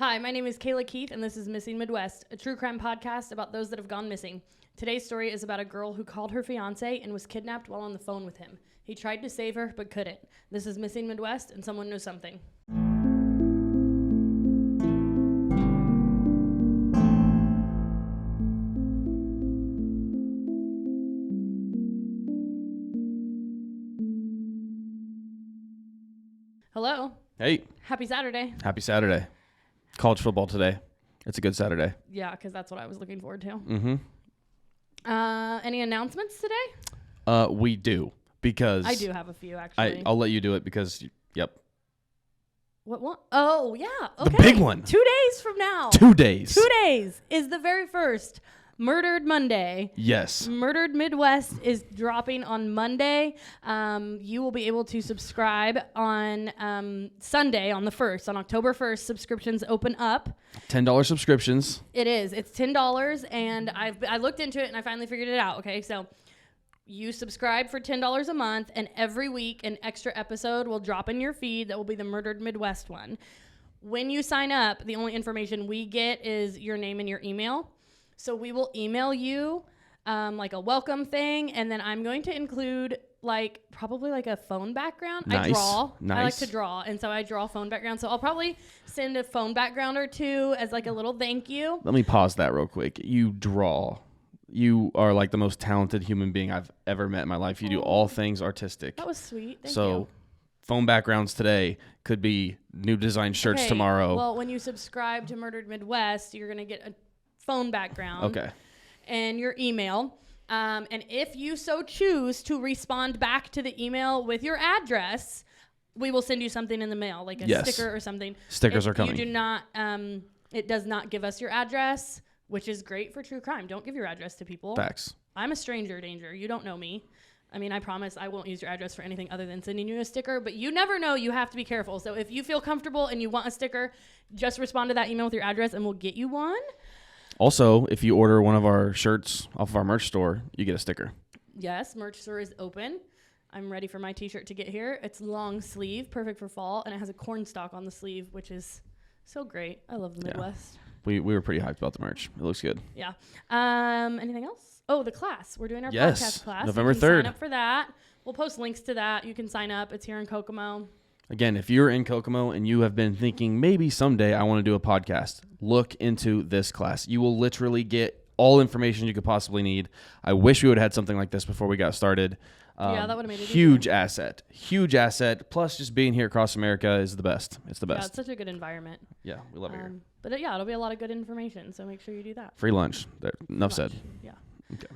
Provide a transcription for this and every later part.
Hi, my name is 𝒊𝒔𝒊𝒏𝒈, and this is Missing Midwest, a true crime podcast about those that have gone missing. Today's story is about a girl who called her fiancé and was kidnapped while on the phone with him. He tried to save her, but couldn't. This is Missing Midwest, and someone knows something. Hello. Hey. Happy Saturday. Happy Saturday. College football today. It's a good Saturday. Yeah, because that's what I was looking forward to. Mm-hmm. Any announcements today? We do, because... I do have a few, actually. I'll let you do it because, yep. What one? Oh, yeah. Okay. The big one. 2 days from now. 2 days. 2 days is the very first Murdered Monday. Yes. Murdered Midwest is dropping on Monday. You will be able to subscribe on Sunday on the 1st. On October 1st, subscriptions open up. $10 subscriptions. It is. It's $10, and I looked into it, and I finally figured it out. Okay, so you subscribe for $10 a month, and every week an extra episode will drop in your feed. That will be the Murdered Midwest one. When you sign up, the only information we get is your name and your email. So we will email you like a welcome thing, and then I'm going to include probably a phone background. Nice. I draw. Nice. I like to draw, and so I draw phone background. So I'll probably send a phone background or two as a little thank you. Let me pause that real quick. You draw. You are the most talented human being I've ever met in my life. You do all things artistic. That was sweet. Thank so, you. Phone backgrounds today could be new design shirts Okay, tomorrow. Well, when you subscribe to Murdered Midwest, you're going to get a phone background. Okay. And your email. And if you so choose to respond back to the email with your address, we will send you something in the mail, like a sticker or something. Stickers are coming. You do not, it does not give us your address, which is great for true crime. Don't give your address to people. Facts. I'm a stranger danger. You don't know me. I mean, I promise I won't use your address for anything other than sending you a sticker, but you never know. You have to be careful. So if you feel comfortable and you want a sticker, just respond to that email with your address and we'll get you one. Also, if you order one of our shirts off of our merch store, you get a sticker. Yes, merch store is open. I'm ready for my t-shirt to get here. It's long sleeve, perfect for fall, and it has a corn stalk on the sleeve, which is so great. I love the Midwest. We were pretty hyped about the merch. It looks good. Yeah. Anything else? Oh, the class. We're doing our podcast class. November 3rd. Sign up for that. We'll post links to that. You can sign up. It's here in Kokomo. Again, if you're in Kokomo and you have been thinking maybe someday I want to do a podcast, look into this class. You will literally get all information you could possibly need. I wish we would have had something like this before we got started. Yeah, that would have made it huge easier. asset. Huge asset. Plus, just being here across America is the best. It's the best. Yeah, it's such a good environment. Yeah, we love it here. But yeah, it'll be a lot of good information, so make sure you do that. Free lunch. Enough said. Yeah. Okay.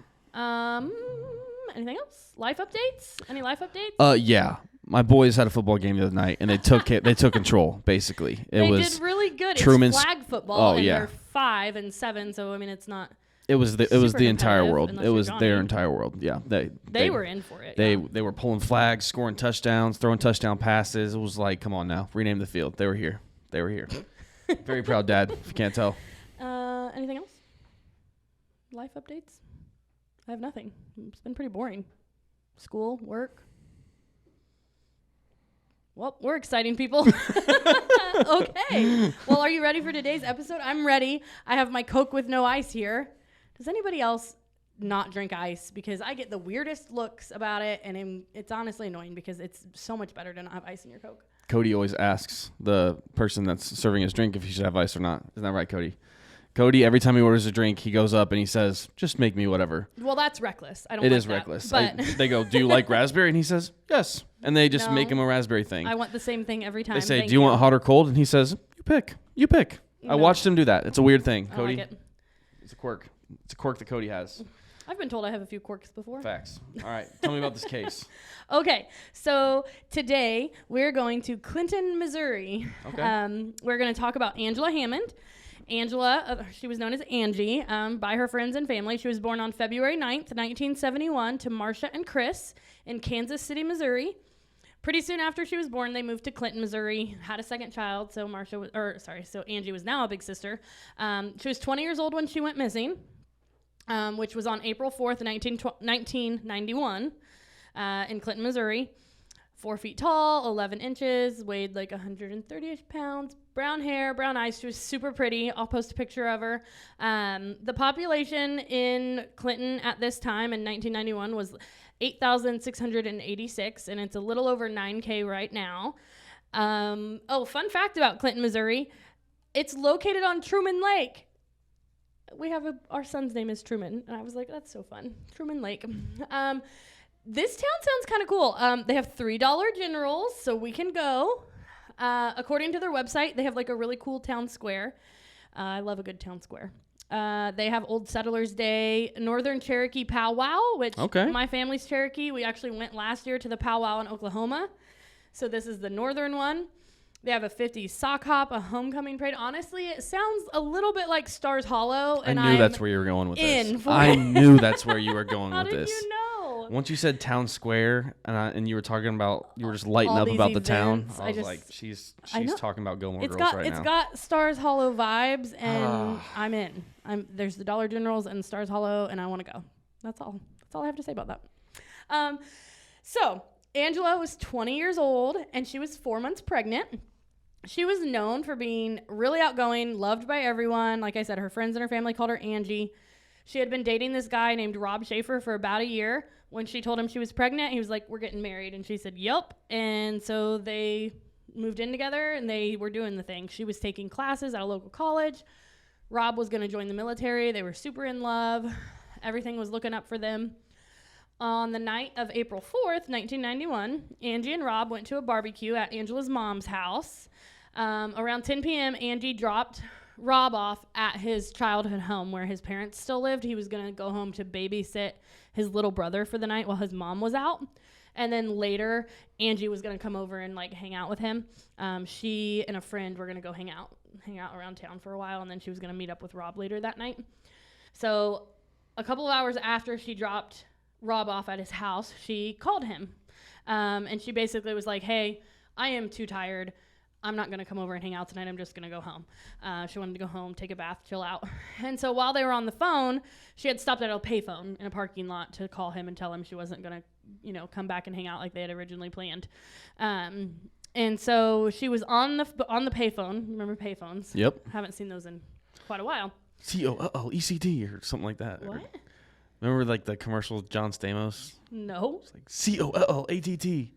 Anything else? Life updates? Any life updates? Yeah. My boys had a football game the other night, and they took control. Basically, they did really good. Truman's, it's flag football, and yeah. they're 5 and 7, so I mean it's not. It was the entire world. It was Johnny. their entire world. Yeah, they were in for it. They were pulling flags, scoring touchdowns, throwing touchdown passes. It was like, come on now, rename the field. They were here. Very proud dad. If you can't tell. Anything else? Life updates? I have nothing. It's been pretty boring. School, work. Well, we're exciting people. Okay. Well, are you ready for today's episode? I'm ready. I have my Coke with no ice here. Does anybody else not drink ice? Because I get the weirdest looks about it, and it's honestly annoying because it's so much better to not have ice in your Coke. Cody always asks the person that's serving his drink if he should have ice or not. Isn't that right, Cody? Cody, every time he orders a drink, he goes up and he says, just make me whatever. Well, that's reckless. I don't It like is that, reckless. But They go, do you like raspberry? And he says, yes. And they just make him a raspberry thing. I want the same thing every time. They say, do you want hot or cold? And he says, you pick. No. I watched him do that. It's a weird thing, I Cody. like it. It's a quirk. It's a quirk that Cody has. I've been told I have a few quirks before. Facts. All right. Tell me about this case. Okay, so today we're going to Clinton, Missouri. Okay. We're going to talk about Angela Hammond. Angela, she was known as Angie by her friends and family. She was born on February 9th, 1971 to Marcia and Chris in Kansas City, Missouri. Pretty soon after she was born, they moved to Clinton, Missouri, had a second child. So Angie was now a big sister. She was 20 years old when she went missing, which was on April 4th, 1991 in Clinton, Missouri. 4 feet tall, 11 inches, weighed like 130 pounds, brown hair, brown eyes. She was super pretty. I'll post a picture of her. The population in Clinton at this time in 1991 was 8,686, and it's a little over 9K right now. Fun fact about Clinton, Missouri. It's located on Truman Lake. We have our son's name is Truman, and I was like, that's so fun. Truman Lake. This town sounds kind of cool. They have $3 generals, so we can go. According to their website, they have like a really cool town square. I love a good town square. They have Old Settlers Day, Northern Cherokee powwow, which my family's Cherokee. We actually went last year to the powwow in Oklahoma. So this is the northern one. They have a 50s sock hop, a homecoming parade. Honestly, it sounds a little bit like Stars Hollow. And I knew that's where you were going with this. I knew that's where you were going with this. How did you know? Once you said town square, and you were talking about, you were just lighting up about the town. I was like, she's talking about Gilmore Girls right now. It's got Stars Hollow vibes, and I'm in. There's the Dollar Generals and Stars Hollow, and I want to go. That's all. That's all I have to say about that. So Angela was 20 years old, and she was 4 months pregnant. She was known for being really outgoing, loved by everyone. Like I said, her friends and her family called her Angie. She had been dating this guy named Rob Schaefer for about a year. When she told him she was pregnant, he was like, we're getting married. And she said, yep. And so they moved in together, and they were doing the thing. She was taking classes at a local college. Rob was going to join the military. They were super in love. Everything was looking up for them. On the night of April 4th, 1991, Angie and Rob went to a barbecue at Angela's mom's house. Around 10 p.m., Angie dropped Rob off at his childhood home where his parents still lived. He was going to go home to babysit his little brother for the night while his mom was out. And then later, Angie was going to come over and like hang out with him. She and a friend were going to go hang out around town for a while, and then she was going to meet up with Rob later that night. So a couple of hours after she dropped Rob off at his house, she called him. And she basically was like, hey, I am too tired. I'm not going to come over and hang out tonight. I'm just going to go home. She wanted to go home, take a bath, chill out. And so while they were on the phone, she had stopped at a payphone in a parking lot to call him and tell him she wasn't going to, come back and hang out like they had originally planned. And so she was on the payphone. Remember payphones? Yep. Haven't seen those in quite a while. COLECT or something like that. What? Remember like the commercial with John Stamos? No. It's like COLATT.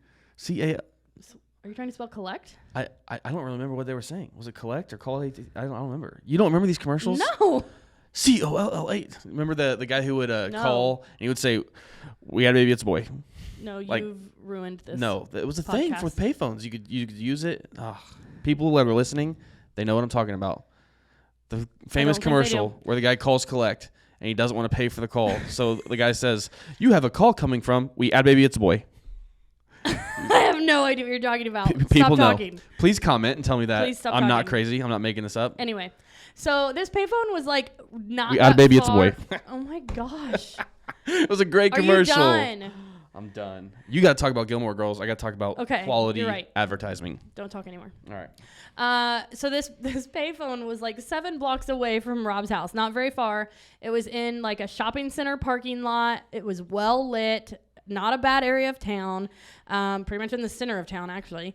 Are you trying to spell collect? I don't really remember what they were saying. Was it collect or call? I don't remember. You don't remember these commercials? No. COLL8. Remember the guy who would call and he would say, "We had a baby, it's a boy." No, like, you've ruined this. No, it was a podcast. thing with payphones. You could use it. People that are listening, they know what I'm talking about. The famous commercial where the guy calls collect and he doesn't want to pay for the call. So the guy says, "You have a call coming from We Had Baby, It's a Boy." I have no idea what you're talking about. People Stop talking. know. Please comment and tell me that I'm not talking. crazy. I'm not making this up. Anyway, so this payphone was like not. We Had a Baby, It's a Boy. Oh my gosh. It was a great commercial. Are you done? I'm done. You got to talk about Gilmore Girls. I got to talk about quality advertising. Don't talk anymore. All right. So this payphone was like 7 blocks away from Rob's house. Not very far. It was in like a shopping center parking lot. It was well lit. Not a bad area of town. Pretty much in the center of town, actually.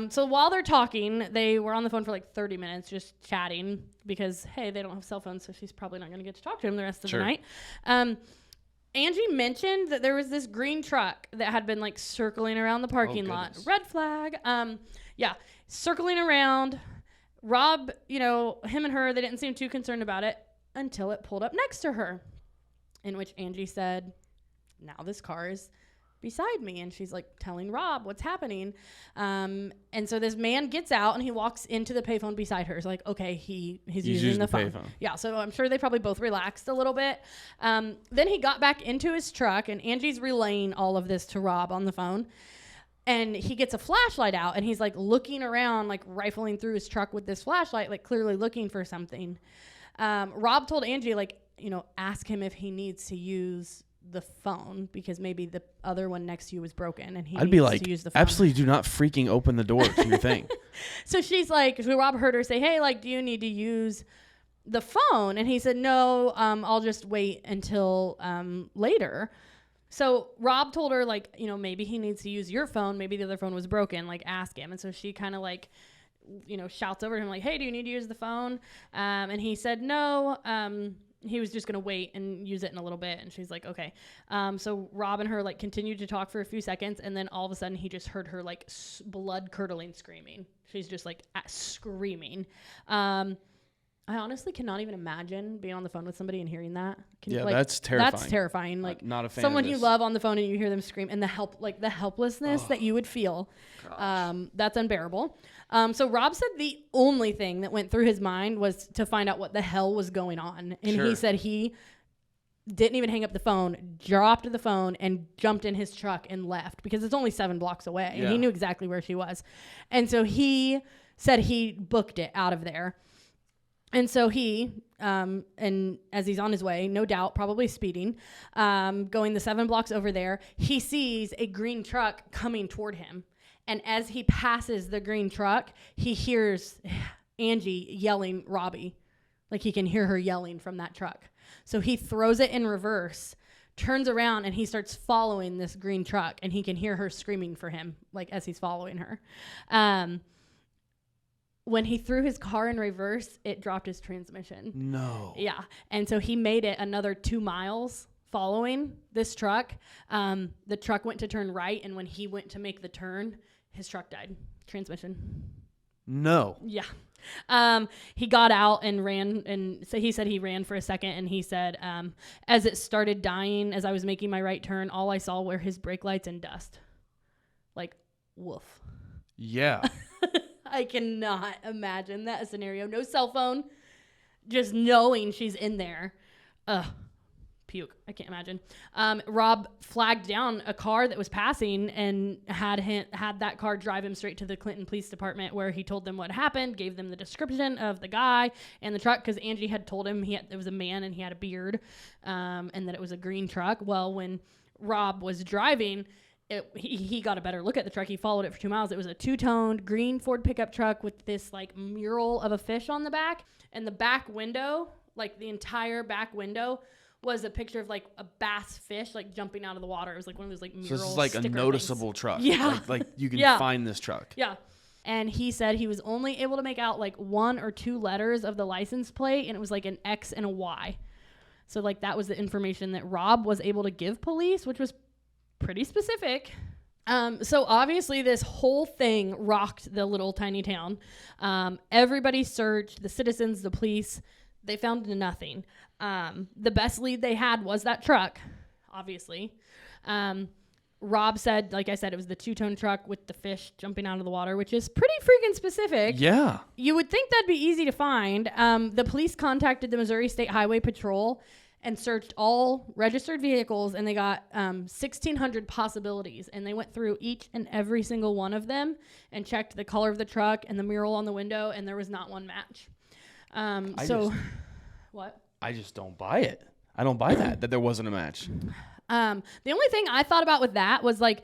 So while they're talking, they were on the phone for like 30 minutes just chatting because, hey, they don't have cell phones, so she's probably not going to get to talk to him the rest of the night. Angie mentioned that there was this green truck that had been like circling around the parking lot. Red flag. Circling around. Rob, him and her, they didn't seem too concerned about it until it pulled up next to her, in which Angie said, now this car is beside me. And she's like telling Rob what's happening. And so this man gets out and he walks into the payphone beside her. It's like, okay, he's using the phone. Yeah, so I'm sure they probably both relaxed a little bit. Then he got back into his truck, and Angie's relaying all of this to Rob on the phone. And he gets a flashlight out, and he's like looking around, like rifling through his truck with this flashlight, like clearly looking for something. Rob told Angie, like, ask him if he needs to use the phone because maybe the other one next to you was broken and he needs to use the phone. Absolutely do not freaking open the door to your thing. So she's like, so Rob heard her say, hey, like, do you need to use the phone? And he said, no, I'll just wait until later. So Rob told her, like, you know, maybe he needs to use your phone. Maybe the other phone was broken. Like, ask him. And so she kind of like, you know, shouts over to him like, hey, do you need to use the phone? And he said no. He was just going to wait and use it in a little bit. And she's like, okay. So Rob and her like continued to talk for a few seconds. And then all of a sudden he just heard her like blood curdling screaming. She's just like screaming. I honestly cannot even imagine being on the phone with somebody and hearing that. That's terrifying. That's terrifying. Like, not a fan someone of you this. love on the phone and you hear them scream, and the helplessness that you would feel. That's unbearable. So Rob said the only thing that went through his mind was to find out what the hell was going on. And he said he didn't even hang up the phone, dropped the phone, and jumped in his truck and left because it's only 7 blocks away. And he knew exactly where she was. And so he said he booked it out of there. And so he, and as he's on his way, no doubt, probably speeding, going the 7 blocks over there, he sees a green truck coming toward him. And as he passes the green truck, he hears Angie yelling, Robbie. Like he can hear her yelling from that truck. So he throws it in reverse, turns around, and he starts following this green truck. And he can hear her screaming for him, like as he's following her. When he threw his car in reverse, it dropped his transmission. No. Yeah. And so he made it another 2 miles following this truck. The truck went to turn right, and when he went to make the turn, his truck died. Transmission. No. Yeah. He got out and ran, and so he said he ran for a second, and he said, as it started dying, as I was making my right turn, all I saw were his brake lights and dust. Like, woof. Yeah. I cannot imagine that scenario. No cell phone, just knowing she's in there. Puke. I can't imagine. Rob flagged down a car that was passing and had that car drive him straight to the Clinton Police Department, where he told them what happened, gave them the description of the guy and the truck, because Angie had told him it was a man and he had a beard, and that it was a green truck. Well, when Rob was driving, he got a better look at the truck. He followed it for 2 miles. It was a 2-toned green Ford pickup truck with this like mural of a fish on the back, and the back window, like the entire back window, was a picture of like a bass fish like jumping out of the water. It was like one of those like mural. So this is like a noticeable things. truck. Yeah, like you can find this truck. Yeah. And he said he was only able to make out like 1 or 2 letters of the license plate, and it was like an X and a Y. So like that was the information that Rob was able to give police, which was pretty specific. So obviously this whole thing rocked the little tiny town. Everybody searched, the citizens, the police, they found nothing. The best lead they had was that truck, obviously. Rob said, like I said, it was the 2-ton truck with the fish jumping out of the water, which is pretty freaking specific. Yeah. You would think that'd be easy to find. The police contacted the Missouri State Highway Patrol and searched all registered vehicles, and they got 1,600 possibilities. And they went through each and every single one of them and checked the color of the truck and the mural on the window, and there was not one match. What? I just don't buy it. I don't buy that there wasn't a match. The only thing I thought about with that was like,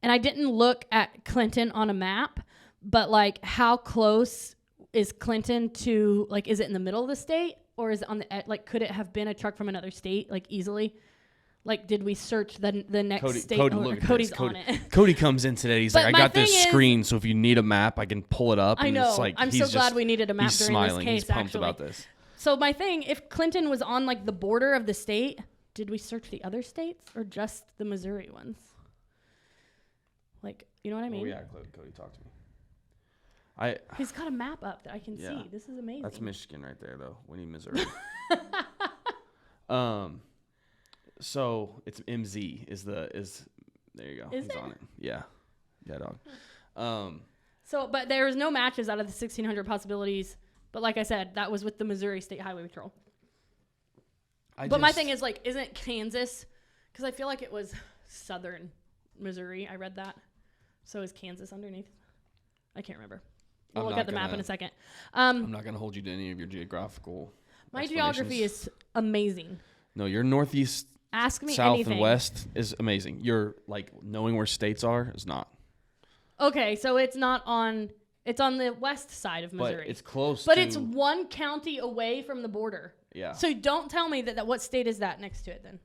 and I didn't look at Clinton on a map, but like how close is Clinton to, like, is it in the middle of the state? Or is it on the, like, could it have been a truck from another state, like, easily? Like, did we search the next state? Cody's on it. Cody comes in today. He's like, I got this screen, so if you need a map, I can pull it up. I and know. It's like, I'm so glad we needed a map during smiling. this case, He's pumped actually. about this. So my thing, if Clinton was on, like, the border of the state, did we search the other states or just the Missouri ones? Like, you know what I mean? Oh, yeah, Cody, talk to me. He's got a map up that I can see. This is amazing. That's Michigan right there, though. We need Missouri. So it's MZ is there you go. He's on it. Yeah, dog. So, but there was no matches out of the 1,600 possibilities. But like I said, that was with the Missouri State Highway Patrol. My thing is, like, isn't Kansas? Because I feel like it was southern Missouri. I read that. So is Kansas underneath? I can't remember. We'll look at the map in a second. I'm not going to hold you to any of your geographical. My geography is amazing. No, your northeast, ask me south, anything. and west is amazing. Your, like, knowing where states are is not. Okay, so it's not on. It's on the west side of Missouri. But it's close. But it's one county away from the border. Yeah. So don't tell me that what state is that next to it then?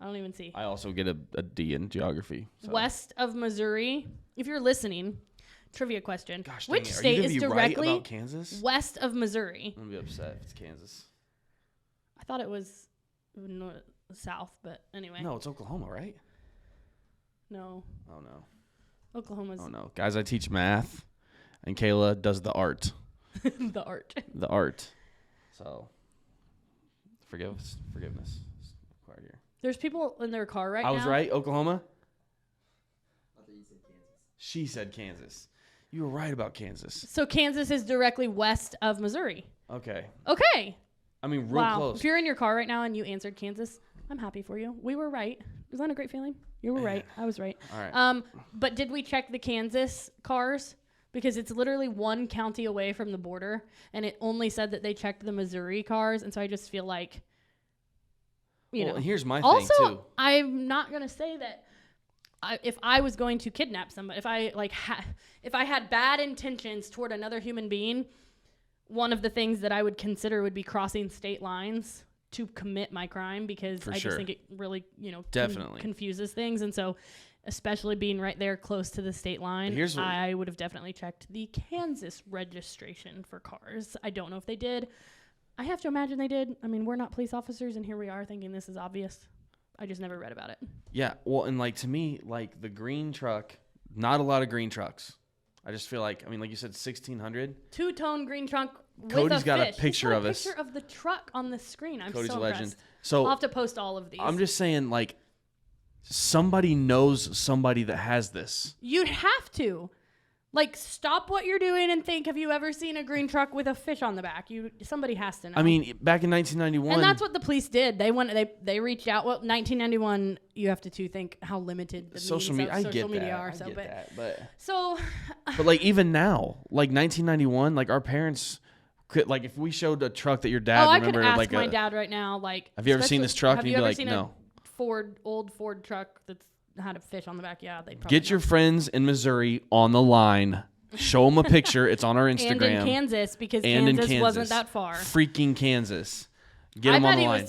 I don't even see. I also get a D in geography. So. West of Missouri. If you're listening, trivia question. Gosh, which dang it. state Are you is gonna be directly right about Kansas? west of Missouri? I'm gonna be upset if it's Kansas. I thought it was south, but anyway. No, it's Oklahoma, right? No. Oh no. Oklahoma's Oh no, guys! I teach math, and Kayla does the art. the art. The art. So, forgiveness required here. There's people in their car right now. I was right, Oklahoma. I thought you said Kansas. She said Kansas. You were right about Kansas. So Kansas is directly west of Missouri. Okay. Okay. I mean, real Wow. close. If you're in your car right now and you answered Kansas, I'm happy for you. We were right. Isn't that a great feeling? You were right. I was right. All right. But did we check the Kansas cars? Because it's literally one county away from the border, and it only said that they checked the Missouri cars, and so I just feel like, you know. And here's my also, thing too. I'm not gonna say that. If I was going to kidnap somebody, if I had bad intentions toward another human being, one of the things that I would consider would be crossing state lines to commit my crime, because For I sure. just think it really, Definitely. confuses things. And so, especially being right there close to the state line, I would have definitely checked the Kansas registration for cars. I don't know if they did. I have to imagine they did. I mean, we're not police officers, and here we are thinking this is obvious. I just never read about it. Yeah, well, and like to me, like the green truck, not a lot of green trucks. I just feel like, I mean, like you said, 1,600. Two-tone green trunk with Cody's a got fish. a picture of us. He's got a picture of the truck on the screen. I'm Cody's so a legend. impressed. So I'll have to post all of these. I'm just saying, like, somebody knows somebody that has this. You'd have to. Like, stop what you're doing and think, have you ever seen a green truck with a fish on the back? Somebody has to know. I mean, back in 1991. And that's what the police did. They reached out. Well, 1991, you have to think how limited the social media. means I of get social media that. are. I So, get but that, but so, but like even now, like 1991, like our parents could, like if we showed a truck that your dad I could remember, ask like my dad right now. Like, have you ever seen this truck? Have And you you'd be ever like, seen no. a old Ford truck that's had a fish on the back? Yeah, they probably Get your friends in Missouri on the line. Show them a picture. It's on our Instagram. And in Kansas, because And in Kansas wasn't that far. Freaking Kansas. Get them on the line.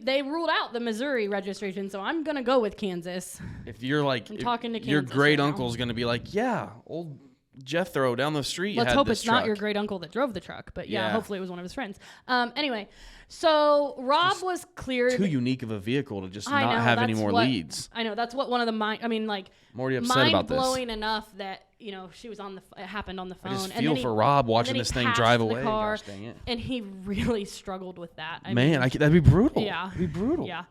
They ruled out the Missouri registration, so I'm going to go with Kansas. If you're like, I'm talking to your Kansas great right now. uncle's going to be like, yeah, old Jethro down the street Let's had hope this it's truck. not your great uncle that drove the truck, but yeah, Yeah. hopefully it was one of his friends. Anyway, so Rob was cleared. Too unique of a vehicle to just I not know, have any that's more what- leads. I know that's what one of the I'm already upset about this. mind-blowing enough that she was on it happened on the phone. I just and feel then for Rob watching and then this he thing passed drive the away. car, Gosh dang it. and he really struggled with that. That'd be brutal. Yeah. It'd be brutal. Yeah.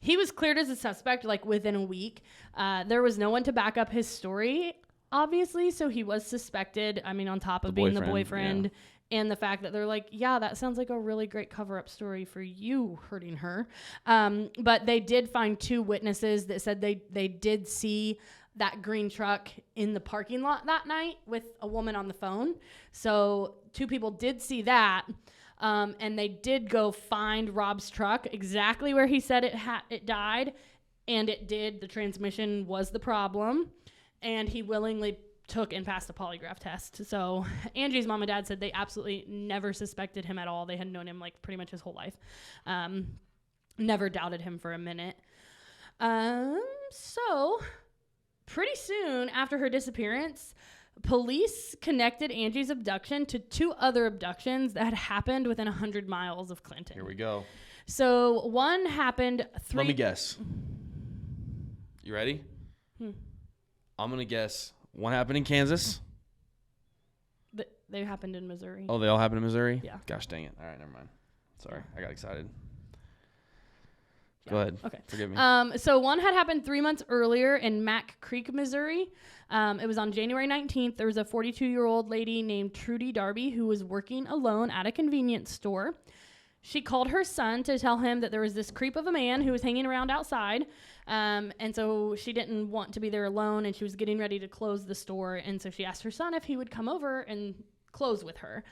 He was cleared as a suspect like within a week. There was no one to back up his story, obviously, so he was suspected. I mean, on top of being the boyfriend and the fact that they're like, yeah, that sounds like a really great cover-up story for you hurting her. But they did find two witnesses that said they did see that green truck in the parking lot that night with a woman on the phone. So two people did see that. And they did go find Rob's truck exactly where he said it died, and it did. The transmission was the problem, and he willingly took and passed a polygraph test. So Angie's mom and dad said they absolutely never suspected him at all. They had known him like pretty much his whole life. Never doubted him for a minute. So pretty soon after her disappearance, police connected Angie's abduction to two other abductions that had happened within 100 miles of Clinton. Here we go. So one happened Let me guess. You ready? I'm going to guess. One happened in Kansas. They happened in Missouri. Oh, they all happened in Missouri? Yeah. Gosh dang it. All right, never mind. Sorry, I got excited. Yeah. Go ahead. Okay. Forgive me. So one had happened 3 months earlier in Mack Creek, Missouri. It was on January 19th. There was a 42-year-old lady named Trudy Darby who was working alone at a convenience store. She called her son to tell him that there was this creep of a man who was hanging around outside. And so she didn't want to be there alone, and she was getting ready to close the store. And so she asked her son if he would come over and close with her.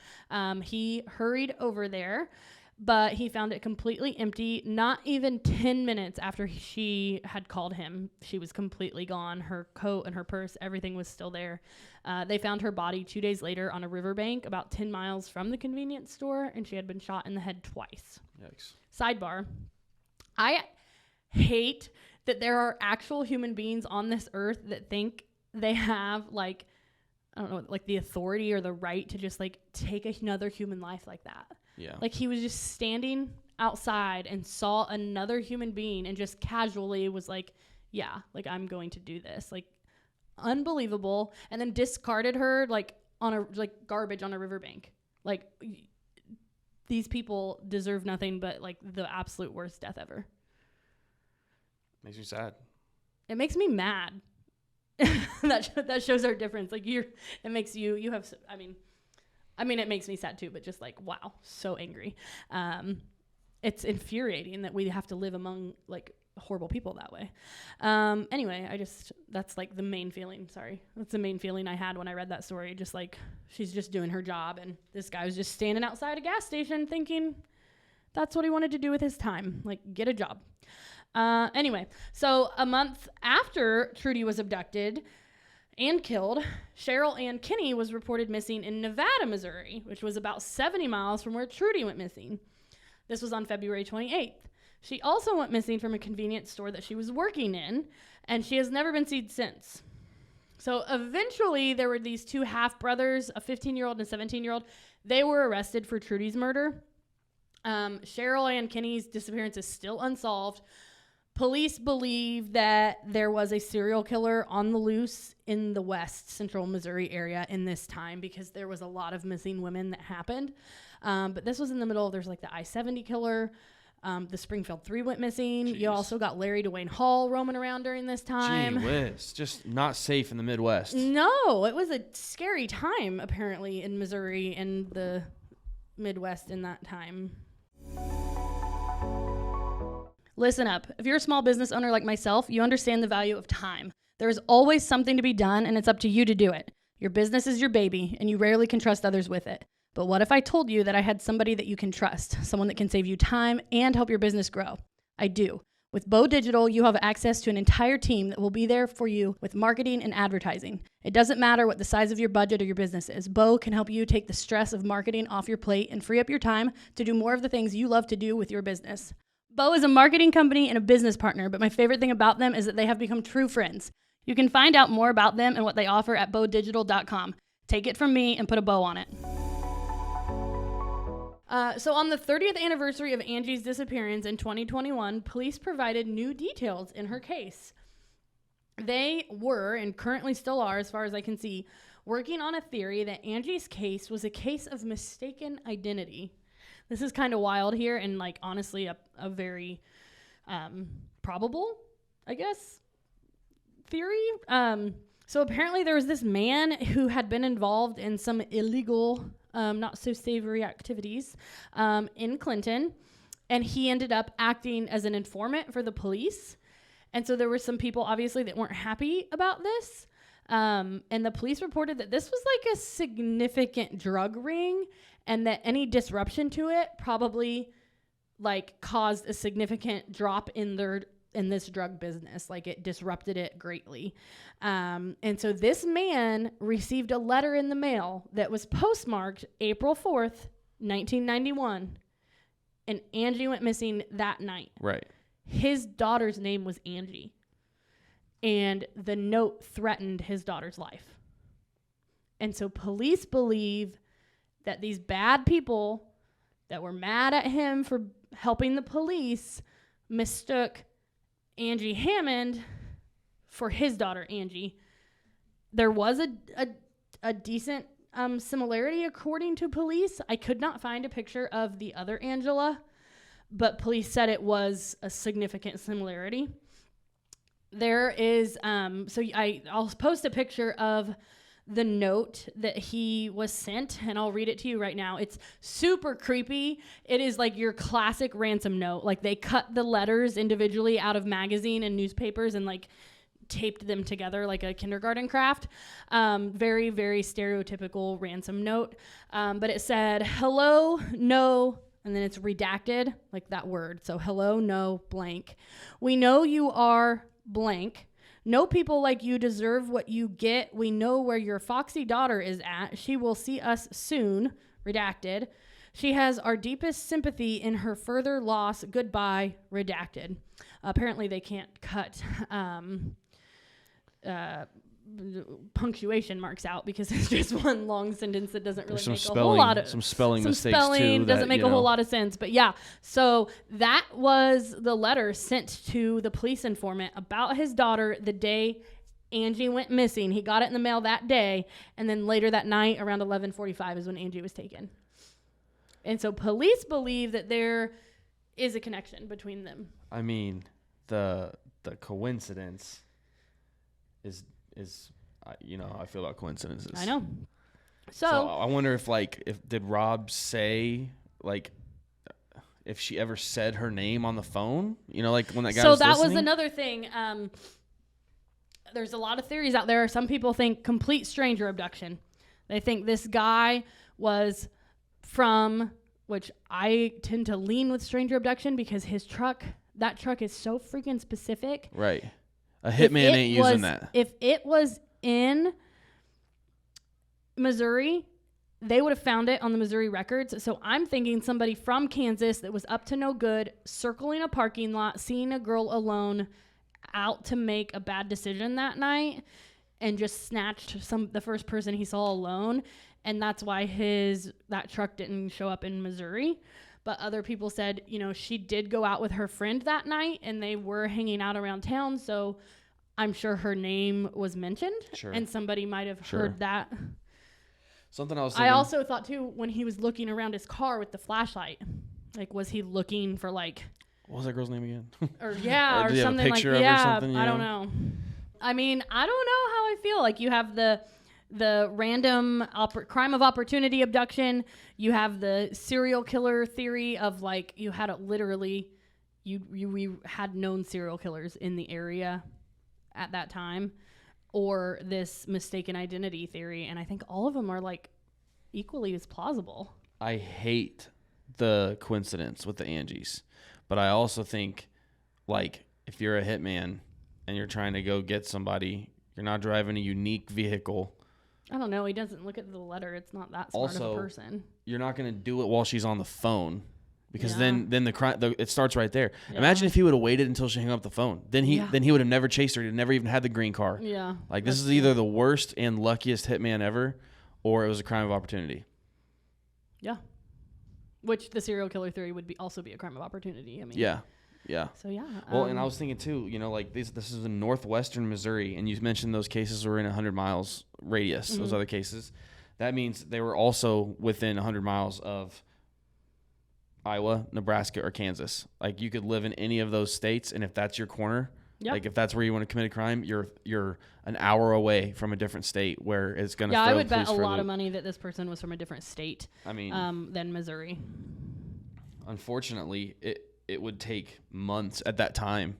He hurried over there, but he found it completely empty. Not even 10 minutes after she had called him, she was completely gone. Her coat and her purse, everything was still there. They found her body 2 days later on a riverbank about 10 miles from the convenience store, and she had been shot in the head twice. Yikes. Sidebar. I hate that there are actual human beings on this earth that think they have like, I don't know, like the authority or the right to just like take another human life like that. Yeah. Like he was just standing outside and saw another human being and just casually was like, yeah, like I'm going to do this. Like unbelievable. And then discarded her like on a like garbage on a riverbank. Like these people deserve nothing but like the absolute worst death ever. Makes me sad. It makes me mad. that shows our difference. Like it makes you have, I mean, it makes me sad too, but just like, wow, so angry. It's infuriating that we have to live among like horrible people that way. Anyway, that's like the main feeling. Sorry. That's the main feeling I had when I read that story. Just like, she's just doing her job. And this guy was just standing outside a gas station thinking that's what he wanted to do with his time. Like get a job. Anyway, so a month after Trudy was abducted and killed, Cheryl Ann Kinney was reported missing in Nevada, Missouri, which was about 70 miles from where Trudy went missing. This was on February 28th. She also went missing from a convenience store that she was working in, and she has never been seen since. So eventually there were these two half-brothers, a 15-year-old and a 17-year-old. They were arrested for Trudy's murder. Cheryl Ann Kinney's disappearance is still unsolved. Police believe that there was a serial killer on the loose in the west central Missouri area in this time because there was a lot of missing women that happened. But this was in the middle. There's like the I-70 killer. The Springfield 3 went missing. Jeez. You also got Larry Dwayne Hall roaming around during this time. Gee whiz. Just not safe in the Midwest. No, it was a scary time apparently in Missouri and the Midwest in that time. Listen up. If you're a small business owner like myself, you understand the value of time. There is always something to be done, and it's up to you to do it. Your business is your baby, and you rarely can trust others with it. But what if I told you that I had somebody that you can trust, someone that can save you time and help your business grow? I do. With Bo Digital, you have access to an entire team that will be there for you with marketing and advertising. It doesn't matter what the size of your budget or your business is. Bo can help you take the stress of marketing off your plate and free up your time to do more of the things you love to do with your business. Bo is a marketing company and a business partner, but my favorite thing about them is that they have become true friends. You can find out more about them and what they offer at bodigital.com. Take it from me and put a bow on it. So on the 30th anniversary of Angie's disappearance in 2021, police provided new details in her case. They were, and currently still are, as far as I can see, working on a theory that Angie's case was a case of mistaken identity. This is kind of wild here and, like, honestly, a very probable, I guess, theory. So apparently there was this man who had been involved in some illegal, not so savory activities in Clinton, and he ended up acting as an informant for the police. And so there were some people, obviously, that weren't happy about this. And the police reported that this was like a significant drug ring and that any disruption to it probably like caused a significant drop in this drug business. Like it disrupted it greatly. And so this man received a letter in the mail that was postmarked April 4th, 1991. And Angie went missing that night. Right. His daughter's name was Angie. And the note threatened his daughter's life. And so police believe that these bad people that were mad at him for helping the police mistook Angie Hammond for his daughter, Angie. There was a decent similarity according to police. I could not find a picture of the other Angela, but police said it was a significant similarity. There is, I'll post a picture of the note that he was sent, and I'll read it to you right now. It's super creepy. It is like your classic ransom note. Like they cut the letters individually out of magazine and newspapers and like taped them together like a kindergarten craft. Very, very stereotypical ransom note. But it said, hello, no, and then it's redacted, like that word. So hello, no, blank. We know you are blank. No people like you deserve what you get. We know where your foxy daughter is at. She will see us soon. Redacted. She has our deepest sympathy in her further loss. Goodbye, redacted. Apparently, they can't cut punctuation marks out because it's just one long sentence that doesn't really make a whole lot of some spelling mistakes spelling too. Doesn't make a whole lot of sense. But yeah, so that was the letter sent to the police informant about his daughter the day Angie went missing. He got it in the mail that day, and then later that night around 11:45 is when Angie was taken. And so police believe that there is a connection between them. I mean, the coincidence is you know how I feel about coincidences. I know. So I wonder if did Rob say if she ever said her name on the phone? You know, like when that guy was listening? So that was another thing. There's a lot of theories out there. Some people think complete stranger abduction. They think this guy was from, which I tend to lean with stranger abduction because that truck is so freaking specific. Right. A hitman ain't using that. If it was in Missouri, they would have found it on the Missouri records. So I'm thinking somebody from Kansas that was up to no good, circling a parking lot, seeing a girl alone, out to make a bad decision that night, and just snatched the first person he saw alone. And that's why that truck didn't show up in Missouri. But other people said, you know, she did go out with her friend that night and they were hanging out around town. So I'm sure her name was mentioned. Sure. And somebody might have heard that. Something else. I also thought too, when he was looking around his car with the flashlight, was he looking for what was that girl's name again? or or something like or something, I don't know. I mean, I don't know how I feel. You have the random crime of opportunity abduction. You have the serial killer theory of you had we had known serial killers in the area at that time, or this mistaken identity theory. And I think all of them are equally as plausible. I hate the coincidence with the Angies, but I also think if you're a hitman and you're trying to go get somebody, you're not driving a unique vehicle. I don't know. He doesn't look at the letter. It's not that smart of a person. You're not going to do it while she's on the phone, because then the crime it starts right there. Yeah. Imagine if he would have waited until she hung up the phone. Then he would have never chased her. He'd never even had the green car. Yeah. This is either the worst and luckiest hitman ever, or it was a crime of opportunity. Yeah. Which the serial killer theory would also be a crime of opportunity. I mean. Yeah. Yeah. So yeah. Well, and I was thinking too, this is in northwestern Missouri, and you mentioned those cases were in 100 miles radius. Mm-hmm. Those other cases, that means they were also within 100 miles of Iowa, Nebraska, or Kansas. You could live in any of those states, and if that's your corner, if that's where you want to commit a crime, you're an hour away from a different state where it's going to. Yeah, I would bet a lot of money that this person was from a different state. I mean, than Missouri. Unfortunately, it would take months at that time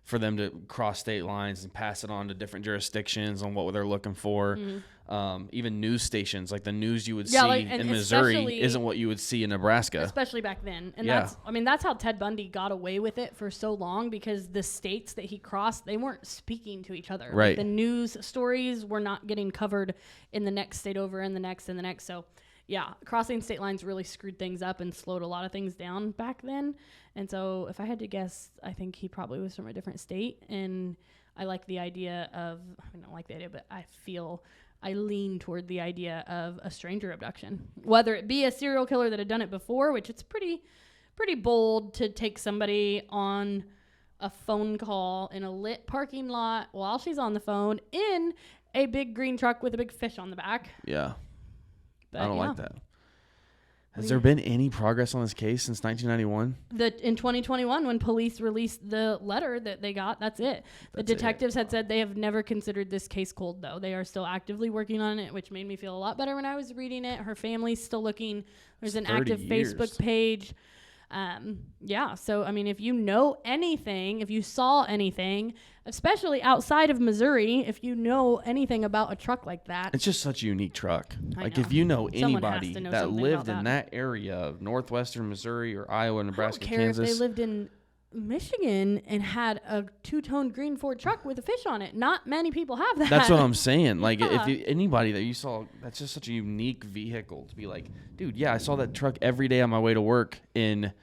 for them to cross state lines and pass it on to different jurisdictions on what they're looking for. Mm-hmm. Even news stations, the news you would see in Missouri isn't what you would see in Nebraska. Especially back then. And that's how Ted Bundy got away with it for so long, because the states that he crossed, they weren't speaking to each other. Right. The news stories were not getting covered in the next state over and the next and the next. So yeah, crossing state lines really screwed things up and slowed a lot of things down back then. And so if I had to guess, I think he probably was from a different state. And I like the idea of, I don't like the idea, but I lean toward the idea of a stranger abduction. Whether it be a serial killer that had done it before, which it's pretty bold to take somebody on a phone call in a lit parking lot while she's on the phone in a big green truck with a big fish on the back. Yeah. But I don't like that. Has there been any progress on this case since 1991? In 2021, when police released the letter that they got, that's it. The detectives had said they have never considered this case cold, though. They are still actively working on it, which made me feel a lot better when I was reading it. Her family's still looking. There's an active Facebook page. So, I mean, if you know anything, if you saw anything, especially outside of Missouri, if you know anything about a truck like that. It's just such a unique truck. If you know anybody know that lived in that area of northwestern Missouri or Iowa, Nebraska, I don't care Kansas. if they lived in Michigan and had a two-tone green Ford truck with a fish on it. Not many people have that. That's what I'm saying. Like, Yeah. anybody that you saw, that's just such a unique vehicle to be like, dude, yeah, I saw that truck every day on my way to work in,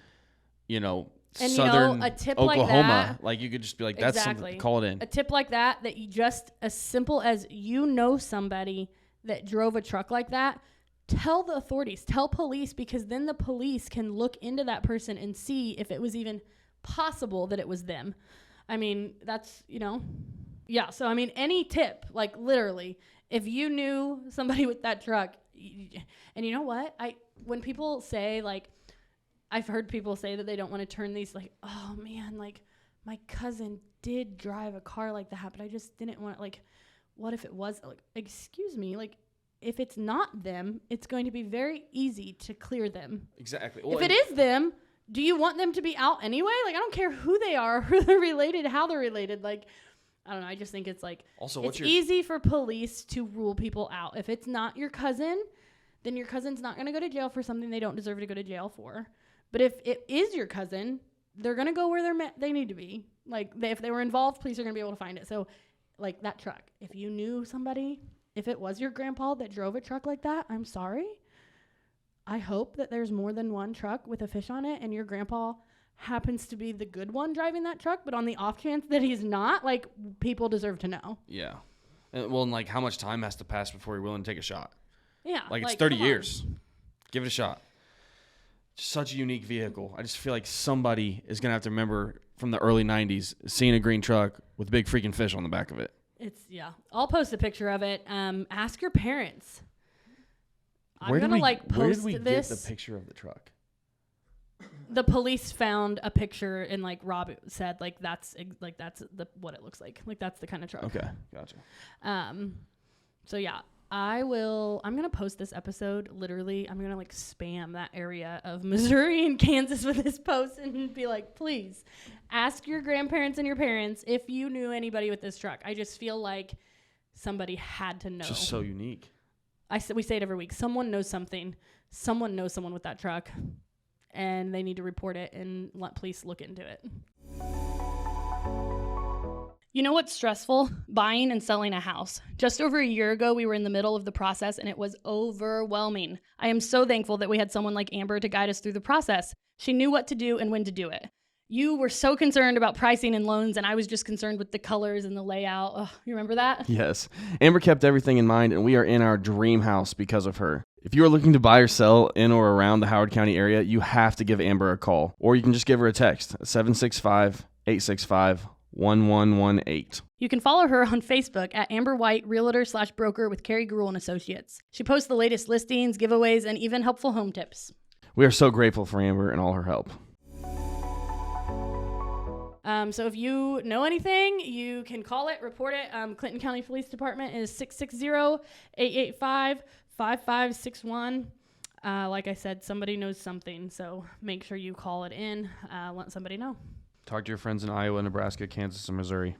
southern a tip Oklahoma. like that, you could just be like, that's exactly. something, call it in. A tip like that you just, as simple as somebody that drove a truck like that, tell the authorities, tell police, because then the police can look into that person and see if it was even possible that it was them. I mean, that's, yeah. So, I mean, any tip, like literally, if you knew somebody with that truck, and you know what? When people say, like, I've heard people say that they don't want to turn these, like, oh man, like my cousin did drive a car like that, but I just didn't want, like, what if it was, like, excuse me, like, if it's not them, it's going to be very easy to clear them. Exactly. Well, if it is them, do you want them to be out anyway? Like, I don't care who they are, who they're related, how they're related. Like, I don't know. I just think it's like, also, it's easy for police to rule people out. If it's not your cousin, then your cousin's not going to go to jail for something they don't deserve to go to jail for. But if it is your cousin, they're going to go where they need to be. Like, if they were involved, police are going to be able to find it. So, like, that truck, if you knew somebody, if it was your grandpa that drove a truck like that, I'm sorry. I hope that there's more than one truck with a fish on it and your grandpa happens to be the good one driving that truck, but on the off chance that he's not, like, people deserve to know. Yeah. And like, how much time has to pass before you're willing to take a shot? Yeah. Like, it's 30 years. Give it a shot. Such a unique vehicle. I just feel like somebody is going to have to remember from the early 90s seeing a green truck with a big freaking fish on the back of it. Yeah. I'll post a picture of it. Ask your parents. Where I'm going to, post this. Where did we get the picture of the truck? The police found a picture and, like, Rob said, that's what it looks like. Like, that's the kind of truck. Okay. Gotcha. So, yeah. I'm going to post this episode, literally. I'm going to, like, spam that area of Missouri and Kansas with this post and be like, please ask your grandparents and your parents if you knew anybody with this truck. I just feel like somebody had to know. It's just so unique. We say it every week. Someone knows something. Someone knows someone with that truck, and they need to report it and let police look into it. You know what's stressful? Buying and selling a house. Just over a year ago, we were in the middle of the process and it was overwhelming. I am so thankful that we had someone like Amber to guide us through the process. She knew what to do and when to do it. You were so concerned about pricing and loans, and I was just concerned with the colors and the layout. Oh, you remember that? Yes. Amber kept everything in mind, and we are in our dream house because of her. If you are looking to buy or sell in or around the Howard County area, you have to give Amber a call, or you can just give her a text, 765-865-1118. You can follow her on Facebook at Amber White, Realtor/Broker with Carrie Gruhl & Associates. She posts the latest listings, giveaways, and even helpful home tips. We are so grateful for Amber and all her help. So if you know anything, you can call it, report it. Clinton County Police Department is 660-885-5561. Like I said, somebody knows something, so make sure you call it in. Let somebody know. Talk to your friends in Iowa, Nebraska, Kansas, and Missouri.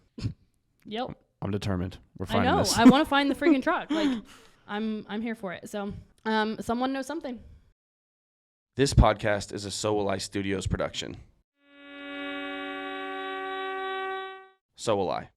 Yep. I'm determined. We're finding this. I want to find the freaking truck. Like, I'm here for it. So, someone knows something. This podcast is a So.Will.I.Studos production. So will I.